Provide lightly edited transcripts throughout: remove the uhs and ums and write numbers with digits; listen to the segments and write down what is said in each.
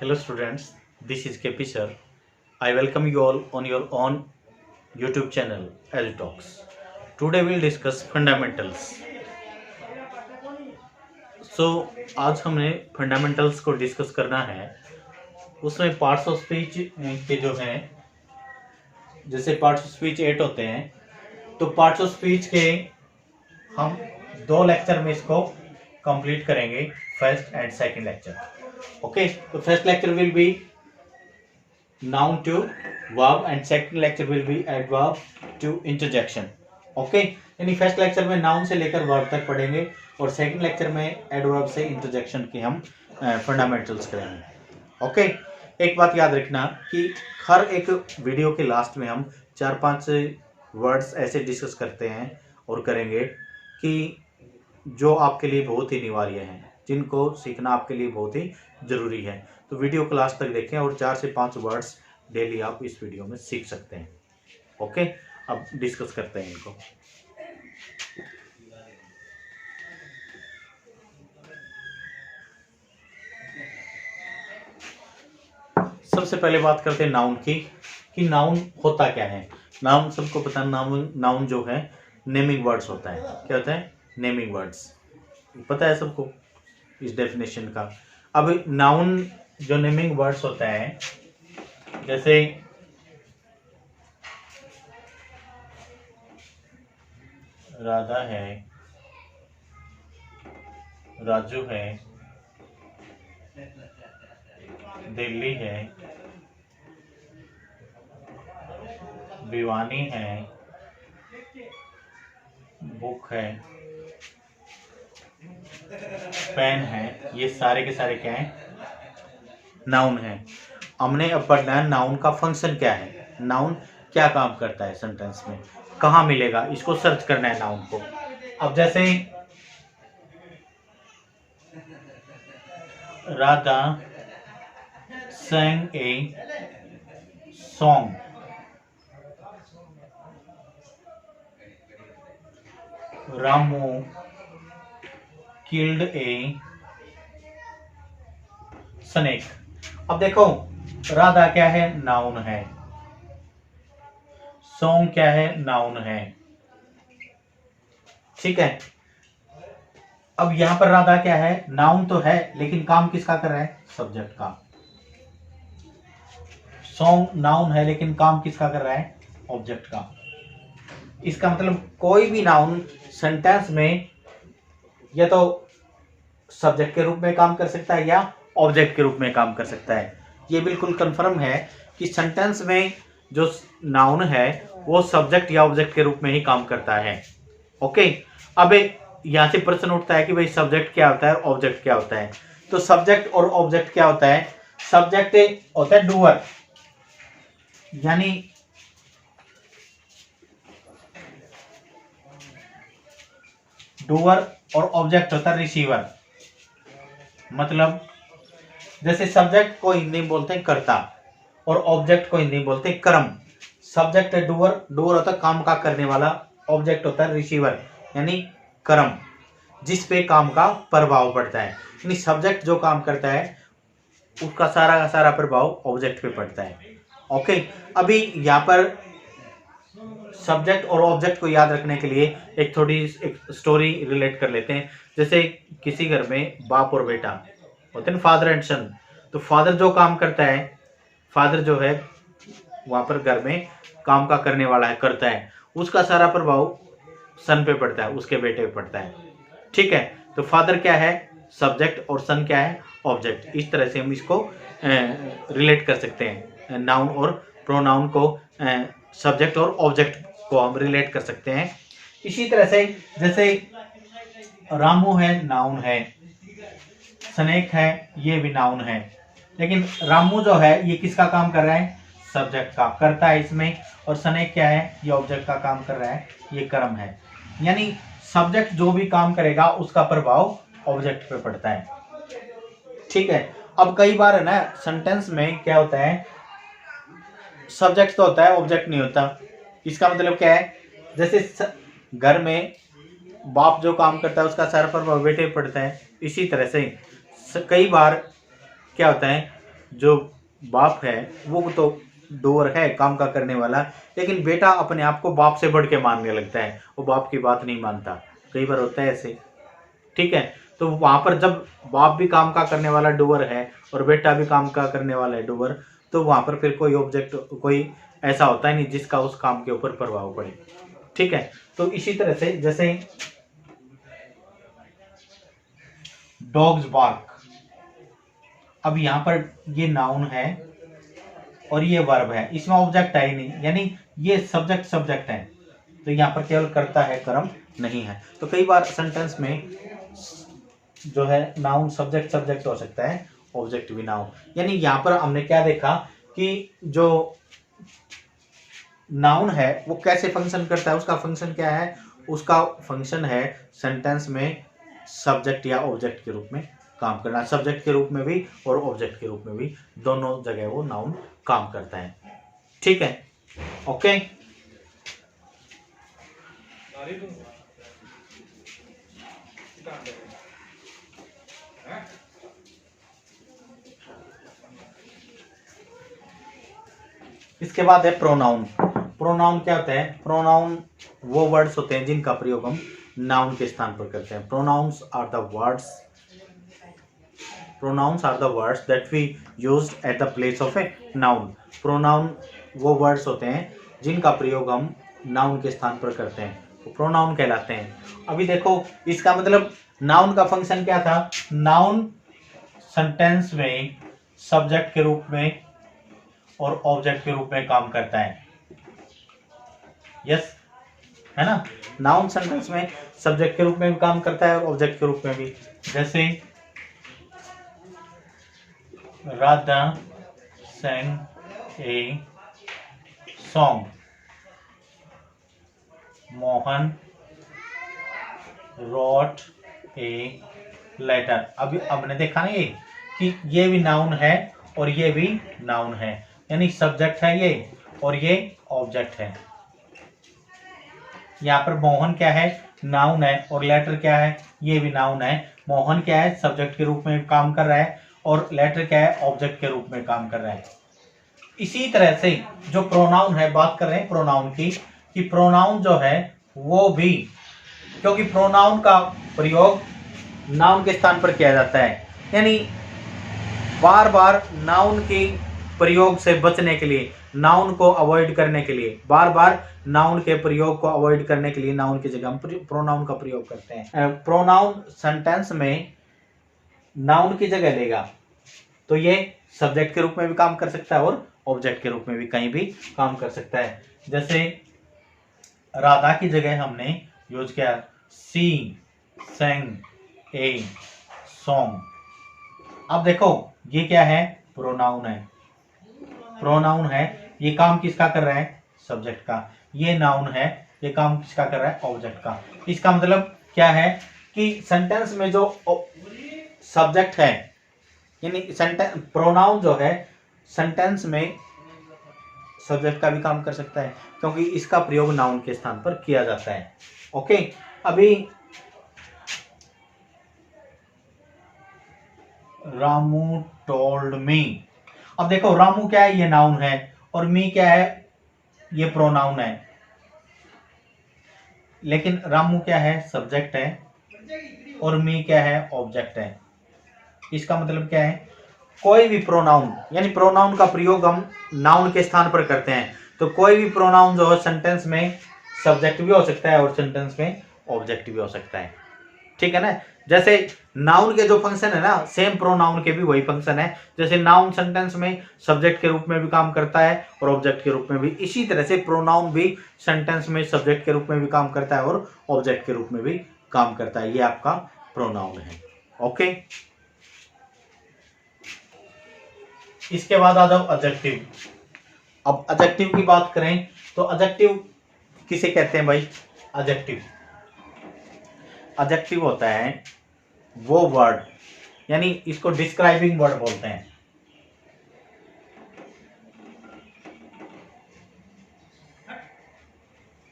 Hello students, this is KP sir. I welcome you all on your own YouTube channel As Talks. Today we'll discuss fundamentals. आज हमने fundamentals को discuss करना है। उसमें parts of speech के जो हैं, जैसे पार्ट्स ऑफ स्पीच 8 होते हैं, तो पार्ट्स ऑफ स्पीच के हम 2 लेक्चर में इसको कंप्लीट करेंगे, first and second lecture. Okay, तो first lecture will be noun to verb and second lecture will be adverb to interjection. Okay, यानी फर्स्ट लेक्चर में नाउन से लेकर वर्ब तक पढ़ेंगे और सेकंड लेक्चर में एडवर्ब से इंटरजेक्शन के हम फंडामेंटल्स करेंगे। ओके, एक बात याद रखना कि हर एक वीडियो के लास्ट में हम 4-5 वर्ड्स ऐसे डिस्कस करते हैं और करेंगे कि जो आपके लिए बहुत ही अनिवार्य हैं, जिनको सीखना आपके लिए बहुत ही ज़रूरी है। तो वीडियो को लास्ट तक देखें और 4 से 5 वर्ड्स डेली आप इस वीडियो में सीख सकते हैं। ओके, अब डिस्कस करते हैं इनको। सबसे पहले बात करते हैं नाउन की, कि नाउन होता क्या है। नाउन सबको पता है, नाउन जो है नेमिंग वर्ड्स होता है। क्या होता है? नेमिंग वर्ड्स, पता है सबको इस डेफिनेशन का। अब नाउन जो नेमिंग वर्ड्स होता है, जैसे राधा है, राजू है, दिल्ली है, भिवानी है, बुक है, पेन है, ये सारे के सारे क्या हैं? नाउन है। हमने अब पढ़ना है नाउन का फंक्शन क्या है, नाउन क्या काम करता है सेंटेंस में, कहाँ मिलेगा, इसको सर्च करना है नाउन को। अब जैसे Radha sang a song, Ramu killed a snake। अब देखो, राधा क्या है? नाउन है। सॉन्ग क्या है? नाउन है। ठीक है, अब यहां पर राधा क्या है? नाउन तो है, लेकिन काम किसका कर रहा है? सब्जेक्ट का। सॉन्ग नाउन है, लेकिन काम किसका कर रहा है? ऑब्जेक्ट का। इसका मतलब कोई भी नाउन सेंटेंस में या तो सब्जेक्ट के रूप में काम कर सकता है या ऑब्जेक्ट के रूप में काम कर सकता है। ये बिल्कुल कंफर्म है कि सेंटेंस में जो नाउन है वो सब्जेक्ट या ऑब्जेक्ट के रूप में ही काम करता है। ओके, अब यहाँ से प्रश्न उठता है कि भाई सब्जेक्ट क्या होता है और ऑब्जेक्ट क्या होता है। तो सब्जेक्ट और ऑब्जेक्ट क्या होता है? सब्जेक्ट होता है डूअर, यानी डूअर, और ऑब्जेक्ट होता है रिसीवर। मतलब जैसे सब्जेक्ट को हिंदी में बोलते हैं कर्ता और ऑब्जेक्ट को हिंदी में बोलते हैं कर्म। सब्जेक्ट है डूअर, डूअर होता है काम का करने वाला, ऑब्जेक्ट होता है रिसीवर यानी कर्म, जिस पे काम का प्रभाव पड़ता है। यानी सब्जेक्ट जो काम करता है उसका सारा का सारा प्रभाव ऑब्जेक्ट पे पड़ता है। ओके, अभी यहाँ पर सब्जेक्ट और ऑब्जेक्ट को याद रखने के लिए एक स्टोरी रिलेट कर लेते हैं। जैसे किसी घर में बाप और बेटा होते हैं, फादर एंड सन। तो फादर जो काम करता है, फादर जो है वहां पर घर में काम का करने वाला है, करता है, उसका सारा प्रभाव सन पे पड़ता है, उसके बेटे पे पड़ता है। ठीक है, तो फादर क्या है? सब्जेक्ट, और सन क्या है? ऑब्जेक्ट। इस तरह से हम इसको रिलेट कर सकते हैं, नाउन और प्रोनाउन को, सब्जेक्ट और ऑब्जेक्ट को हम रिलेट कर सकते हैं। इसी तरह से जैसे रामू है, नाउन है, स्नेक है, ये भी नाउन है, लेकिन रामू जो है ये किसका काम कर रहा है? सब्जेक्ट का करता है इसमें, और स्नेक क्या है? ये ऑब्जेक्ट का काम कर रहा है, ये कर्म है। यानी सब्जेक्ट जो भी काम करेगा उसका प्रभाव ऑब्जेक्ट पे पड़ता है। ठीक है, अब कई बार है ना सेंटेंस में क्या होता है, सब्जेक्ट तो होता है, ऑब्जेक्ट नहीं होता। इसका मतलब क्या है? जैसे घर में बाप जो काम करता है उसका सारा प्रभाव बेटे पे पड़ता है। इसी तरह से कई बार क्या होता है, जो बाप है वो तो डूअर है, काम का करने वाला, लेकिन बेटा अपने आप को बाप से बढ़ के मानने लगता है, वो बाप की बात नहीं मानता। कई बार होता है ऐसे, ठीक है। तो वहां पर जब बाप भी काम का करने वाला डूअर है और बेटा भी काम का करने वाला है डूअर, तो वहां पर फिर कोई ऑब्जेक्ट, कोई ऐसा होता है नहीं जिसका उस काम के ऊपर प्रभाव पड़े, ठीक है। तो इसी तरह से जैसे डॉग्स बार्क, अब यहाँ पर ये नाउन है और ये वर्ब है, इसमें ऑब्जेक्ट है ही नहीं, यानी ये सब्जेक्ट है, तो यहाँ पर केवल करता है, कर्म नहीं है। तो कई बार सेंटेंस में जो है नाउन सब्जेक्ट हो सकता है, ऑब्जेक्ट भी नाउन। यानी यहाँ पर हमने क्या देखा कि जो नाउन है वो कैसे फंक्शन करता है, उसका फंक्शन क्या है, उसका फंक्शन है सेंटेंस में सब्जेक्ट या ऑब्जेक्ट के रूप में काम करना, सब्जेक्ट के रूप में भी और ऑब्जेक्ट के रूप में भी, दोनों जगह वो नाउन काम करता है, ठीक है। ओके, इसके बाद है प्रोनाउन। प्रोनाउन क्या होता है? प्रोनाउन वो वर्ड्स होते हैं जिनका प्रयोग हम नाउन के स्थान पर करते हैं। Pronouns are the words that we used at the place of a noun. Pronoun वो वर्ड्स होते हैं जिनका प्रयोग हम नाउन के स्थान पर करते हैं, तो प्रोनाउन कहलाते हैं। अभी देखो इसका मतलब नाउन का फंक्शन क्या था? नाउन सेंटेंस में सब्जेक्ट के रूप में और ऑब्जेक्ट के रूप में काम करता है, यस, है ना। नाउन सेंटेंस में सब्जेक्ट के रूप में भी काम करता है और ऑब्जेक्ट के रूप में भी। जैसे Radha sang a song, Mohan wrote a letter. अभी हमने देखा ना ये कि ये भी नाउन है और ये भी नाउन है, यानी सब्जेक्ट है ये और ये ऑब्जेक्ट है। यहाँ पर मोहन क्या है? नाउन है, और लेटर क्या है? ये भी नाउन है। मोहन क्या है? सब्जेक्ट के रूप में काम कर रहा है, और लेटर क्या है? ऑब्जेक्ट के रूप में काम कर रहा है। इसी तरह से जो प्रोनाउन है, बात कर रहे हैं प्रोनाउन की, कि प्रोनाउन जो है वो भी, क्योंकि प्रोनाउन का प्रयोग नाउन के स्थान पर किया जाता है, यानी बार बार नाउन के प्रयोग से बचने के लिए, नाउन को अवॉइड करने के लिए, बार बार नाउन के प्रयोग को अवॉइड करने के लिए नाउन की जगह हम प्रोनाउन का प्रयोग करते हैं। प्रोनाउन सेंटेंस में नाउन की जगह लेगा तो ये सब्जेक्ट के रूप में भी काम कर सकता है और ऑब्जेक्ट के रूप में भी कहीं भी काम कर सकता है। जैसे राधा की जगह हमने यूज किया सी sang ए सॉन्ग। अब देखो ये क्या है? प्रोनाउन है। प्रोनाउन है, ये काम किसका कर रहा है? सब्जेक्ट का। ये नाउन है, ये काम किसका कर रहा है? ऑब्जेक्ट का। इसका मतलब क्या है कि सेंटेंस में जो सब्जेक्ट है, यानी सेंटेंस, प्रोनाउन जो है सेंटेंस में सब्जेक्ट का भी काम कर सकता है, क्योंकि इसका प्रयोग नाउन के स्थान पर किया जाता है। ओके, अभी रामू टोल्ड मी। अब देखो रामू क्या है? ये नाउन है, और मी क्या है? ये प्रोनाउन है। लेकिन रामू क्या है? सब्जेक्ट है, और मी क्या है? ऑब्जेक्ट है। इसका मतलब क्या है? कोई भी प्रोनाउन, यानी प्रोनाउन का प्रयोग हम नाउन के स्थान पर करते हैं, तो कोई भी प्रोनाउन जो है सेंटेंस में सब्जेक्ट भी हो सकता है और सेंटेंस में ऑब्जेक्ट भी हो सकता है, ठीक है ना। जैसे नाउन के जो फंक्शन है ना, सेम प्रोनाउन के भी वही फंक्शन है। जैसे नाउन सेंटेंस में सब्जेक्ट के रूप में भी काम करता है और ऑब्जेक्ट के रूप में भी, इसी तरह से प्रोनाउन भी सेंटेंस में सब्जेक्ट के रूप में भी काम करता है और ऑब्जेक्ट के रूप में भी काम करता है। ये आपका प्रोनाउन है। ओके, इसके बाद आ जाओ एडजेक्टिव। अब एडजेक्टिव की बात करें तो एडजेक्टिव किसे कहते हैं भाई? एडजेक्टिव होता है वो वर्ड, यानी इसको डिस्क्राइबिंग वर्ड बोलते हैं।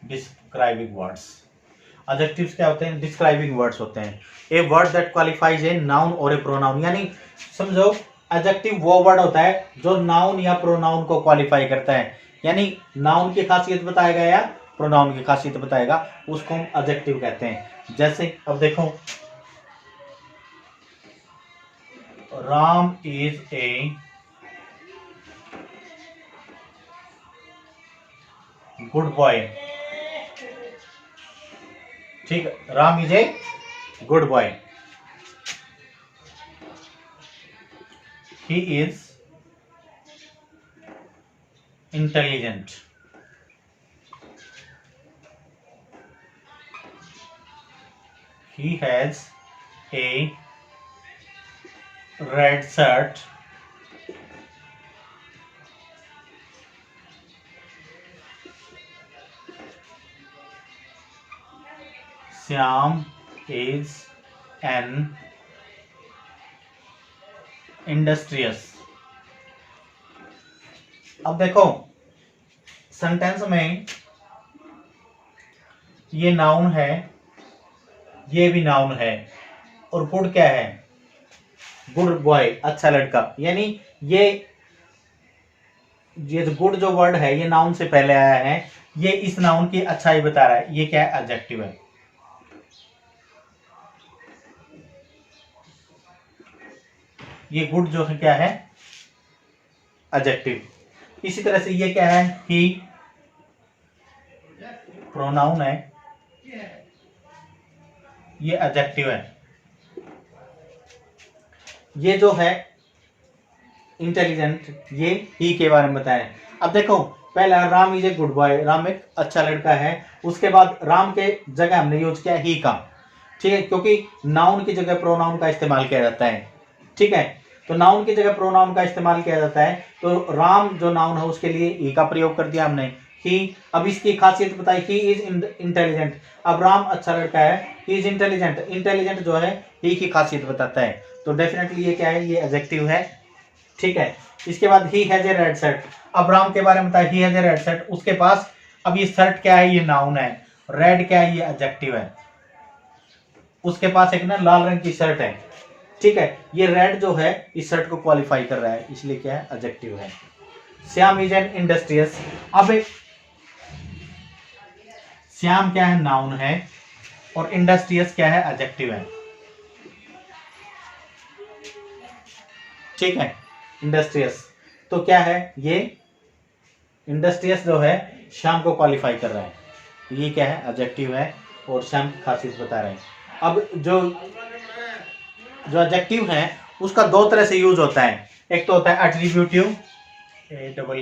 डिस्क्राइबिंग वर्ड्स, एडजेक्टिव्स क्या होते हैं? डिस्क्राइबिंग वर्ड्स होते हैं। A word that qualifies a noun और ए प्रोनाउन, यानी समझो एडजेक्टिव वो वर्ड होता है जो नाउन या प्रोनाउन को क्वालिफाई करता है, यानी नाउन की खासियत बताएगा या प्रोनाउन की खासियत बताएगा, उसको हम एडजेक्टिव कहते हैं। जैसे अब देखो, Ram is a good boy. ठीक है, Ram is a good boy. He is intelligent. He has a red shirt. Shyam is an industrious। अब देखो सेंटेंस में ये नाउन है, ये भी नाउन है, और गुड क्या है, गुड बॉय, अच्छा लड़का, यानी ये जो गुड जो वर्ड है ये नाउन से पहले आया है, ये इस नाउन की अच्छाई बता रहा है, ये क्या है, एडजेक्टिव है। ये गुड जो है क्या है, एडजेक्टिव। इसी तरह से ये क्या है, ही प्रोनाउन है, ये एडजेक्टिव है। ये जो है इंटेलिजेंट, ये ही के बारे में बताया। अब देखो पहला Ram is a good boy, Ram एक अच्छा लड़का है, उसके बाद राम के जगह हमने यूज किया ही का, ठीक है, क्योंकि नाउन की जगह प्रोनाउन का इस्तेमाल किया जाता है। ठीक है, तो नाउन की जगह प्रोनाउन का इस्तेमाल किया जाता है, तो राम जो नाउन है उसके लिए ही का प्रयोग कर दिया हमने, ही। अब इसकी खासियत बताई, ही इज इंटेलिजेंट। अब राम अच्छा लड़का है, ही इज इंटेलिजेंट, इंटेलिजेंट जो है ही की खासियत बताता है, तो डेफिनेटली ये क्या है, ये एडजेक्टिव है। ठीक है, इसके बाद he has a red shirt. अब राम के बारे में बताया, he has a red shirt, उसके पास अब ये शर्ट क्या है, ये नाउन है, रेड क्या है, ये एडजेक्टिव है। उसके पास एक ना लाल रंग की शर्ट है, ठीक है, ये रेड जो है इस शर्ट को क्वालिफाई कर रहा है, इसलिए क्या है, एडजेक्टिव है। Shyam is an industrious. अब श्याम क्या है, नाउन है, और इंडस्ट्रियस क्या है, एडजेक्टिव है। ठीक है, इंडस्ट्रियस तो क्या है, ये इंडस्ट्रियस जो है श्याम को क्वालिफाई कर रहा है, ये क्या है, एडजेक्टिव है, और श्याम की खासियत बता रहे हैं। अब जो एडजेक्टिव है उसका दो तरह से यूज होता है, एक तो होता है एट्रीब्यूटिव, ATTRIBUTIVE,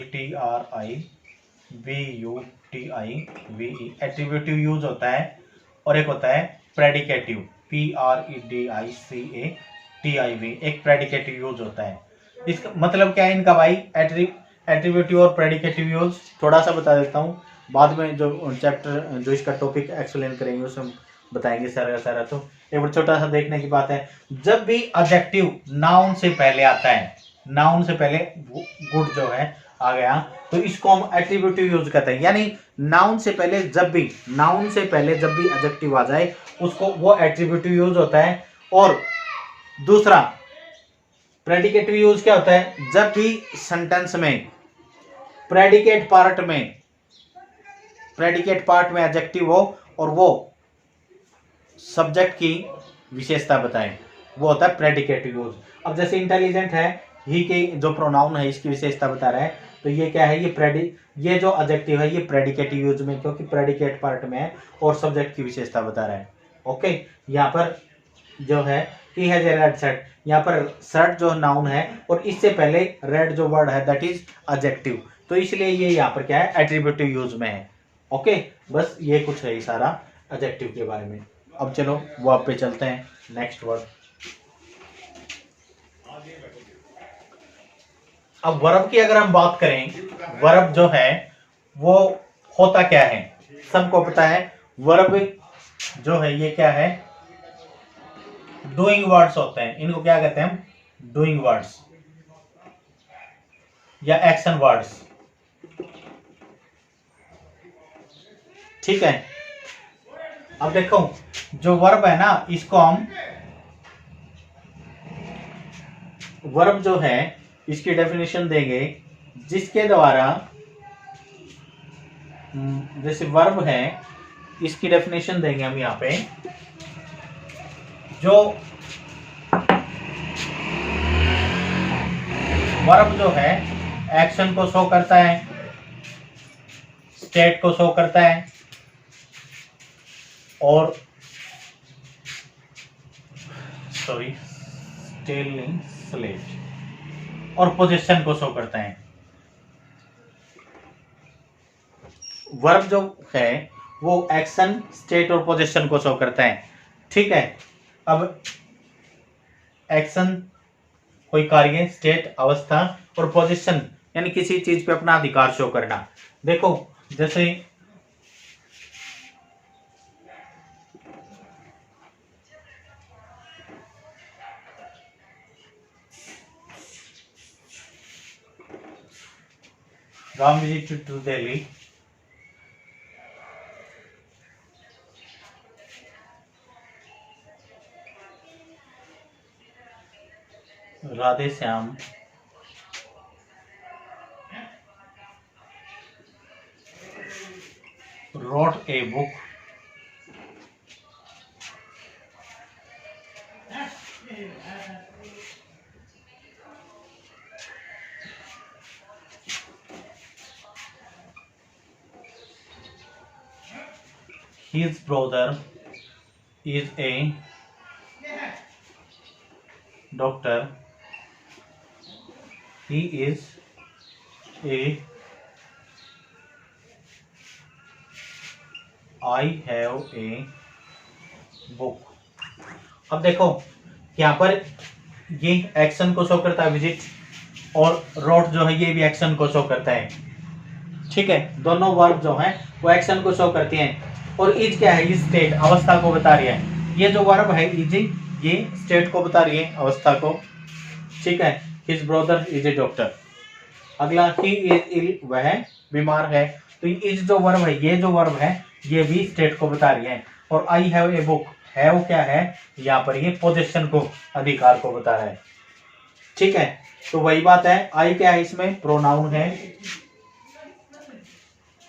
एट्रीब्यूटिव यूज होता है, और एक होता है प्रेडिकेटिव, PREDICATIV, एक प्रेडिकेटिव यूज होता है। इसका मतलब क्या है इनका भाई, एट्रीब्यूटिव और प्रेडिकेटिव यूज थोड़ा सा बता देता हूँ, बाद में जो चैप्टर जो इसका टॉपिक एक्सप्लेन करेंगे उसमें बताएंगे सारा सारा। तो एक बार छोटा सा देखने की बात है, जब भी एडजेक्टिव नाउन से पहले आता है, नाउन से पहले गुड जो है आ गया, तो इसको हम एट्रीब्यूटिव यूज करते हैं, यानी नाउन से पहले जब भी एडजेक्टिव आ जाए उसको वो एट्रीब्यूटिव यूज होता है। और दूसरा प्रेडिकेटिव यूज क्या होता है, जब भी सेंटेंस में प्रेडिकेट पार्ट में एडजेक्टिव हो और वो सब्जेक्ट की विशेषता बताए, वो होता है प्रेडिकेटिव यूज। अब जैसे इंटेलिजेंट है, ही के जो प्रोनाउन है इसकी विशेषता बता रहा है, तो ये क्या है, ये जो एडजेक्टिव है ये प्रेडिकेटिव यूज में, क्योंकि प्रेडिकेट पार्ट में है और सब्जेक्ट की विशेषता बता रहा है। ओके, यहाँ पर जो है he has a red shirt, यहाँ पर शर्ट जो नाउन है और इससे पहले रेड जो वर्ड है दैट इज एडजेक्टिव, तो इसलिए ये यहाँ पर क्या है, एट्रीब्यूटिव यूज में है। ओके, बस ये कुछ है सारा एडजेक्टिव के बारे में। अब चलो वर्ब पे चलते हैं, नेक्स्ट वर्ड। अब वर्ब की अगर हम बात करें, वर्ब जो है वो होता क्या है, सबको पता है वर्ब जो है ये क्या है, डूइंग वर्ड्स होते हैं, इनको क्या कहते हैं हम, डूइंग वर्ड्स या एक्शन वर्ड्स। ठीक है, अब देखो जो वर्ब है ना, इसको हम वर्ब जो है इसकी डेफिनेशन देंगे जिसके द्वारा, जैसे वर्ब है इसकी डेफिनेशन देंगे हम यहाँ पे, जो वर्ब जो है एक्शन को शो करता है, स्टेट को शो करता है और स्टेलिंग स्लेट और पोजीशन को शो करता है। वर्ब जो है वो एक्शन, स्टेट और पोजीशन को शो करता है। ठीक है, अब एक्शन कोई कार्य, स्टेट अवस्था और पोजीशन यानी किसी चीज पे अपना अधिकार शो करना। देखो जैसे Ram visit to Delhi, Radhe Shyam wrote a book his brother is a doctor, he is a I have a book। अब देखो यहाँ पर ये एक्शन को शो करता है विजिट, और रोट जो है ये भी एक्शन को शो करता है। ठीक है, दोनों वर्ब जो हैं वो एक्शन को शो करती हैं। और इज क्या है, ये स्टेट अवस्था को बता रही है। ये जो वर्ब है इज, ये स्टेट को बता रही है, अवस्था को। ठीक है, his brother is a doctor. अगला ही इज इल, वह बीमार है। तो इज जो वर्ब है, ये जो वर्ब है ये भी स्टेट को बता रही है। और I have a book, have क्या है यहाँ पर, ये पोजीशन को, अधिकार को बता रहा है। ठीक है, तो वही बात है, आई क्या है इसमें, प्रोनाउन है,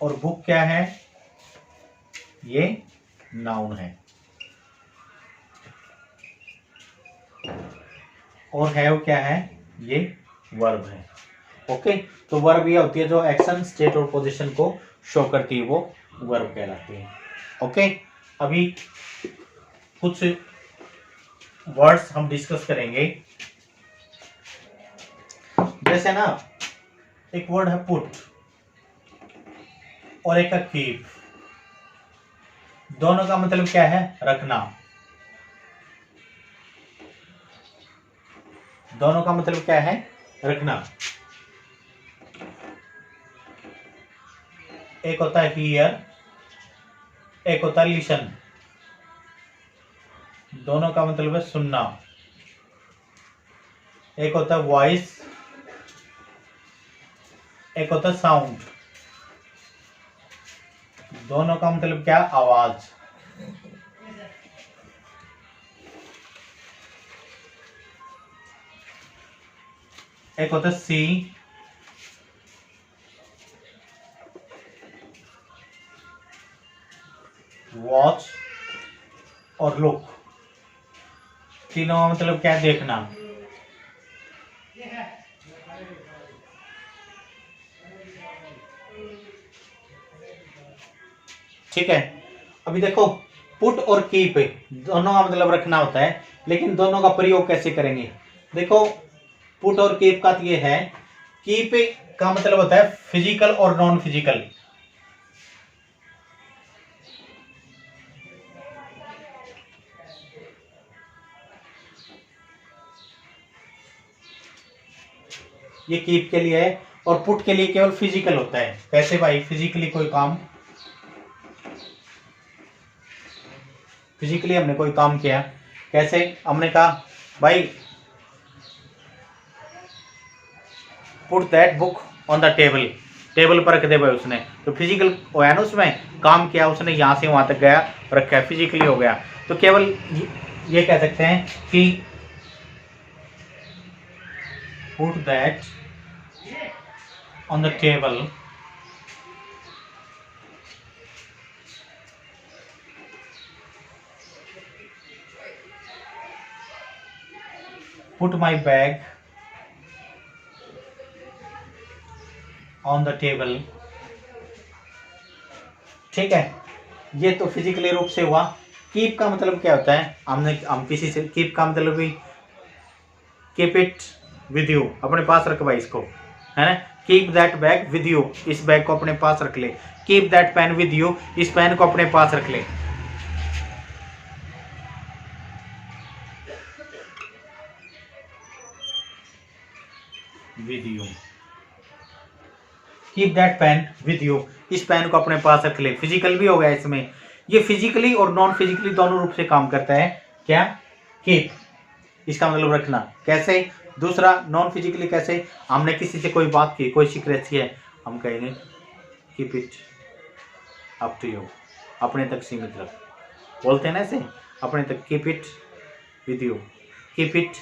और बुक क्या है, ये नाउन है, और हैव क्या है, ये वर्ब है। ओके, तो वर्ब ये होती है जो एक्शन, स्टेट और पोजीशन को शो करती है, वो वर्ब कहलाती है। ओके, अभी कुछ वर्ड्स हम डिस्कस करेंगे। जैसे ना, एक वर्ड है पुट और एक है कीप। दोनों का मतलब क्या है, रखना। दोनों का मतलब क्या है, रखना। एक होता है हियर, एक होता है लिसन। दोनों का मतलब है सुनना। एक होता है वॉइस, एक होता है साउंड। दोनों का मतलब क्या, आवाज। एक होता है सी, वॉच और लुक। तीनों का मतलब क्या है, देखना। ठीक है, अभी देखो पुट और कीप दोनों का मतलब रखना होता है, लेकिन दोनों का प्रयोग कैसे करेंगे। देखो पुट और कीप का ये है, कीप का मतलब होता है फिजिकल और नॉन फिजिकल। ये कीप के लिए है, और पुट के लिए केवल फिजिकल होता है। कैसे भाई, फिजिकली कोई काम, फिजिकली हमने कोई काम किया, कैसे, हमने कहा भाई put that book on the table, table पर रख दे भाई उसने, तो फिजिकल है ना, उसमें काम किया उसने, यहाँ से वहां तक गया, रखा है, फिजिकली हो गया। तो केवल ये कह सकते हैं कि put that on the table. Put my bag on the table. ठीक है, ये तो फिजिकली रूप से हुआ। कीप का मतलब क्या होता है, हम किसी से, कीप का मतलब भी कीप इट विद यू, अपने पास रख भाई इसको, है ना। Keep that bag with you, इस बैग को अपने पास रख ले। Keep that pain with you, इस पेन को अपने पास रख ले। With you, keep that pain with you, इस पेन को अपने पास रख ले। फिजिकल भी हो गया इसमें, ये फिजिकली और नॉन फिजिकली दोनों रूप से काम करता है। क्या, कीप, इसका मतलब रखना। कैसे, दूसरा नॉन फिजिकली कैसे, हमने किसी से कोई बात की, कोई सीक्रेसी है, हम कहेंगे keep it up to you, अपने तक सीमित रख, बोलते हैं ना ऐसे, अपने तक। Keep it with you, keep it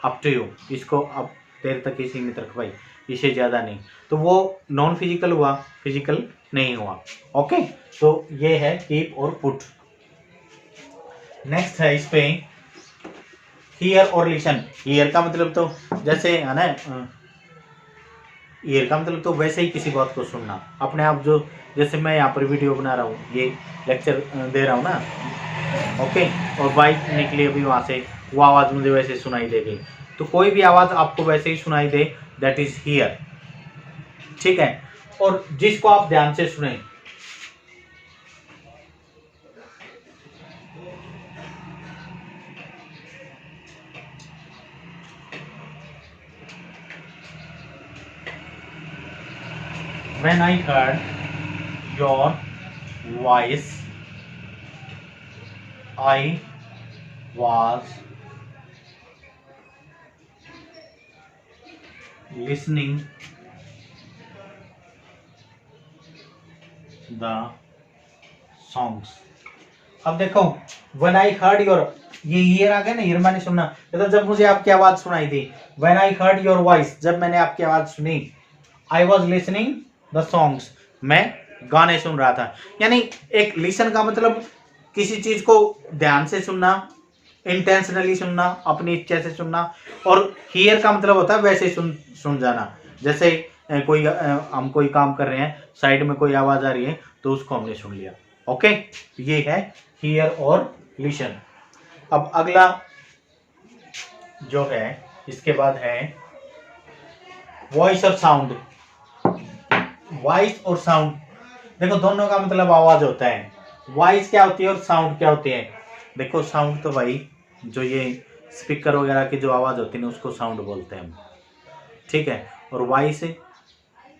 up to you, इसको अब तेरे तक ही सीमित रख भाई, इसे ज़्यादा नहीं। तो वो नॉन फिजिकल हुआ, फिजिकल नहीं हुआ। ओके, तो ये है कीप और पुट। नेक्स्ट है इस पे हियर और लिसन। हियर का मतलब तो जैसे है ना, हियर का मतलब तो वैसे ही किसी बात को सुनना अपने आप, जो जैसे मैं यहाँ पर वीडियो बना रहा हूँ, ये लेक्चर दे रहा हूँ ना, ओके, और बाइक निकली अभी वहाँ से, वो आवाज़ मुझे वैसे सुनाई देगी। तो कोई भी आवाज़ आपको वैसे ही सुनाई दे, दैट इज हियर। ठीक है, और जिसको आप ध्यान से सुने, when I heard your voice I was listening the songs। अब देखो, when I heard your, ये ईयर आ गया ना, ईयर मैंने सुना, मतलब जब मुझे आपकी आवाज सुनाई दी। when I heard your voice, जब मैंने आपकी आवाज सुनी। I was listening the songs, मैं गाने सुन रहा था। यानी एक लिसन का मतलब किसी चीज को ध्यान से सुनना, इंटेंशनली सुनना, अपनी इच्छा से सुनना। और हियर का मतलब होता है वैसे सुन जाना। जैसे कोई हम कोई काम कर रहे हैं, साइड में कोई आवाज आ रही है, तो उसको हमने सुन लिया। ओके, ये है हियर और लिसन। अब अगला जो है, इसके बाद है वॉइस और साउंड। वॉइस और साउंड, देखो दोनों का मतलब आवाज होता है। वॉइस क्या होती है और साउंड क्या होती है। देखो साउंड तो भाई जो ये स्पीकर वगैरह की जो आवाज होती है ना, उसको साउंड बोलते हैं हम। ठीक है, और वॉइस,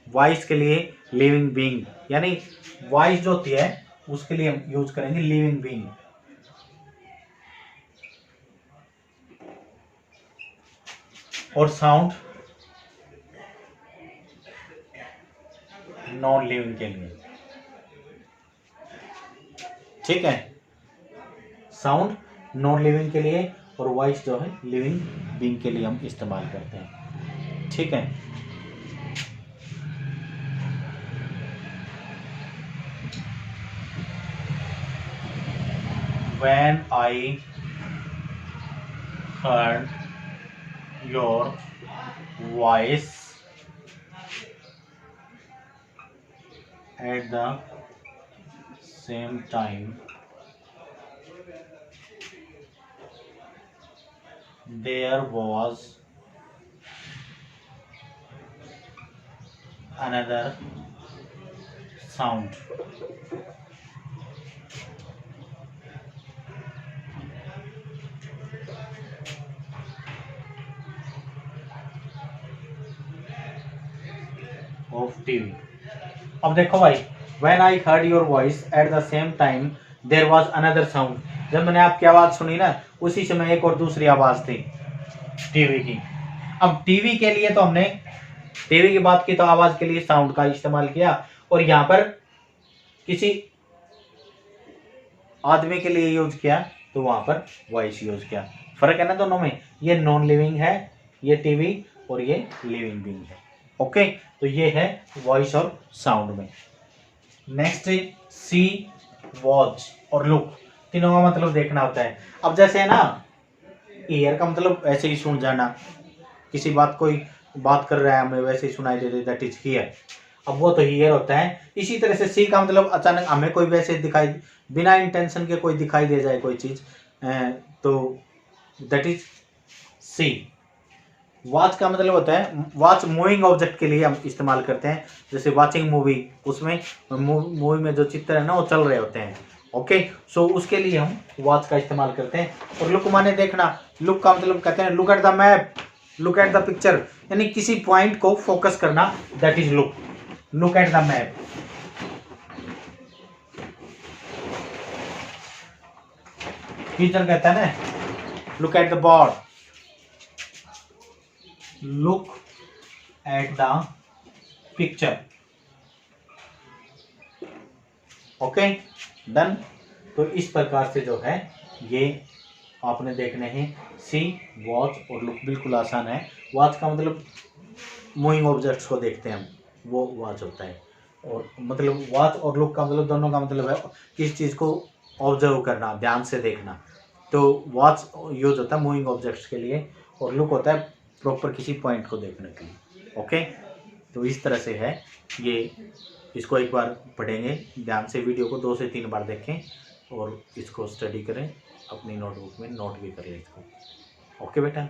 वॉइस के लिए लिविंग बीइंग, यानी वॉइस जो होती है उसके लिए हम यूज करेंगे लिविंग बीइंग। और साउंड नॉन लिविंग के लिए। ठीक है, साउंड नॉन लिविंग के लिए और वॉइस जो है लिविंग बीइंग के लिए हम इस्तेमाल करते हैं। ठीक है, when I heard your voice at the same time there was another sound। Of TV. अब देखो भाई, when I heard your voice at the same time there was another sound। जब मैंने आपकी आवाज सुनी ना, उसी समय एक और दूसरी आवाज थी टीवी की। अब टीवी के लिए तो हमने, टीवी की बात की तो आवाज के लिए साउंड का इस्तेमाल किया, और यहाँ पर किसी आदमी के लिए यूज किया तो वहां पर वॉइस यूज किया। फर्क है ना दोनों में, ये नॉन लिविंग है ये टीवी, और ये लिविंग बीइंग है। ओके, तो ये है वॉइस और साउंड में। नेक्स्ट है सी, वॉच और लुक, तीनों का मतलब देखना होता है। अब जैसे है ना, ईयर का मतलब ऐसे ही सुन जाना, किसी बात कोई बात कर रहा है हमें वैसे ही सुनाई दे दे, दैट इज हियर। अब वो तो हियर होता है। इसी तरह से सी का मतलब अचानक हमें कोई वैसे दिखाई, बिना इंटेंशन के कोई दिखाई दे जाए कोई चीज, तो दैट इज सी। वॉच का मतलब होता है, वॉच मूविंग ऑब्जेक्ट के लिए हम इस्तेमाल करते हैं, जैसे वाचिंग मूवी, उसमें मूवी में जो चित्र है ना वो चल रहे होते हैं। ओके, सो उसके लिए हम वॉच का इस्तेमाल करते हैं। और लुक माने देखना, लुक का मतलब कहते हैं look at the map, look at the picture, यानी किसी पॉइंट को फोकस करना, that is look, look at the map. Teacher कहता है ना look at the board, look at the picture. Okay, done. तो इस प्रकार से जो है ये आपने देखने हैं सी, वॉच और लुक, बिल्कुल आसान है। वॉच का मतलब मूविंग ऑब्जेक्ट्स को देखते हैं हम, वो वॉच होता है। और मतलब वॉच और लुक का मतलब दोनों का मतलब है किस चीज़ को ऑब्जर्व करना, ध्यान से देखना। तो वॉच यूज होता है मूविंग ऑब्जेक्ट्स के लिए और लुक होता है प्रॉपर किसी पॉइंट को देखने के लिए। ओके, तो इस तरह से है ये। इसको एक बार पढ़ेंगे ध्यान से, वीडियो को 2 से 3 बार देखें और इसको स्टडी करें, अपनी नोटबुक में नोट भी कर लें इसको। ओके बेटा।